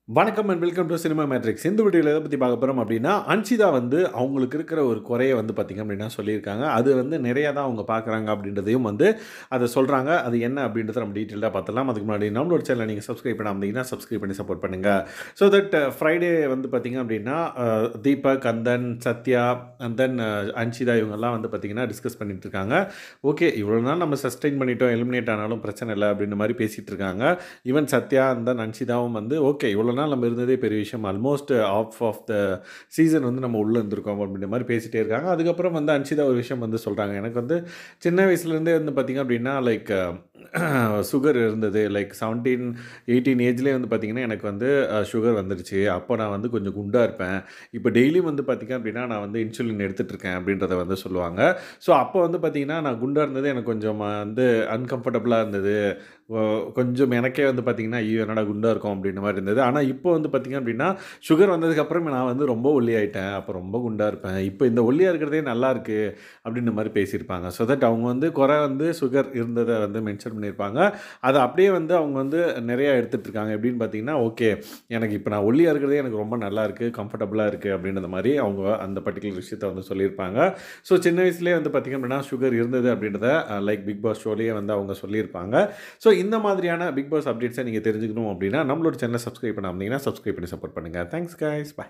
வணக்கம் and welcome to cinema matrix. இந்த வீடியோவில் எதை பற்றி பார்க்க போகிறோம் அப்படின்னா, அன்ஷிதா வந்து அவங்களுக்கு இருக்கிற ஒரு குறைய வந்து பார்த்திங்க அப்படின்னா சொல்லியிருக்காங்க. அது வந்து நிறையா தான் அவங்க பார்க்குறாங்க அப்படின்றதையும் வந்து அதை சொல்கிறாங்க. அது என்ன அப்படின்றத நம்ம டீட்டெயிலாக பார்த்துலாம். அதுக்கு முன்னாடி நம்மளோட சேனலை நீங்கள் சப்ஸ்கிரைப் பண்ணாமல் இருந்தீங்கன்னா சப்ஸ்கிரைப் பண்ணி சப்போர்ட் பண்ணுங்கள். ஸோ தட் ஃப்ரைடே வந்து பார்த்திங்க அப்படின்னா தீபக், கந்தன், சத்யா அண்ட் தென் அன்ஷிதா இவங்கெல்லாம் வந்து பார்த்திங்கன்னா டிஸ்கஸ் பண்ணிட்டு இருக்காங்க. ஓகே, இவ்வளோ நாள் நம்ம சஸ்டெயின் பண்ணிட்டோம், எலிமினேட் ஆனாலும் பிரச்சனை இல்லை அப்படின்ற மாதிரி பேசிகிட்டு இருக்காங்க. ஈவன் சத்யா அண்ட் தென் அன்ஷிதாவும் வந்து ஓகே, இவ்வளோ நாள் நம்ம இருந்ததே பெரிய விஷயம், ஆல்மோஸ்ட் ஆஃப் த சீசன் வந்து நம்ம உள்ளே இருந்திருக்கோம் அப்படின்ற மாதிரி பேசிகிட்டே இருக்காங்க. அதுக்கப்புறம் வந்து அன்ஷிதா ஒரு விஷயம் வந்து சொல்கிறாங்க. எனக்கு வந்து சின்ன வயசுலேருந்தே வந்து பார்த்திங்க அப்படின்னா லைக் சுகர் இருந்தது. லைக் 17, 18 ஏஜ்லேயே வந்து பார்த்திங்கன்னா எனக்கு வந்து சுகர் வந்துருச்சு. அப்போ நான் வந்து கொஞ்சம் குண்டாக இருப்பேன். இப்போ டெய்லியும் வந்து பார்த்திங்க அப்படின்னா நான் வந்து இன்சுலின் எடுத்துகிட்ருக்கேன் அப்படின்றத வந்து சொல்லுவாங்க. ஸோ அப்போ வந்து பார்த்திங்கன்னா நான் குண்டாக இருந்தது எனக்கு கொஞ்சம் வந்து அன்கம்ஃபர்டபுளாக இருந்தது. ஒ கொஞ்சம் எனக்கே வந்து பார்த்திங்கன்னா, ஐயோ! என்னடா குண்டா இருக்கோம் அப்படின்ற மாரி இருந்தது. ஆனா இப்போ வந்து பார்த்திங்க அப்படின்னா, சுகர் வந்ததுக்கப்புறம் நான் வந்து ரொம்ப ஒல்லியாயிட்டேன். அப்போ ரொம்ப குண்டா இருப்பேன். இப்போ இந்த ஒல்லியா இருக்கிறதே நல்லாயிருக்கு அப்படின்ற மாரி பேசியிருப்பாங்க. ஸோ தட் அவங்க வந்து குறை வந்து சுகர் இருந்தத வந்து மென்ஷன் பண்ணியிருப்பாங்க. அத அப்படியே வந்து அவங்க வந்து நிறையா எடுத்துட்டு இருக்காங்க. எப்படின்னு பார்த்தீங்கன்னா, ஓகே, எனக்கு இப்போ நான் ஒல்லியா இருக்கிறதே எனக்கு ரொம்ப நல்லாயிருக்கு, கம்ஃபர்டபுளா இருக்குது அப்படின்ற மாரி அவங்க அந்த பர்ட்டிகுலர் விஷயத்த வந்து சொல்லியிருப்பாங்க. ஸோ சின்ன வயசுலேயே வந்து பார்த்திங்க அப்படின்னா, சுகர் இருந்தது அப்படின்றத லைக் பிக் பாஸ் ஷோலயே வந்து அவங்க சொல்லியிருப்பாங்க. ஸோ இந்த மாதிரியான பிக் பாஸ் அப்டேட்ஸை நீங்கள் தெரிஞ்சுக்கணும் அப்படின்னா நம்மளோட சேனலை சப்ஸ்கிரைப் பண்ணாமல் இருந்தீங்கன்னா சப்ஸ்கிரைப் பண்ணி சப்போர்ட் பண்ணுங்கள். Thanks guys, by.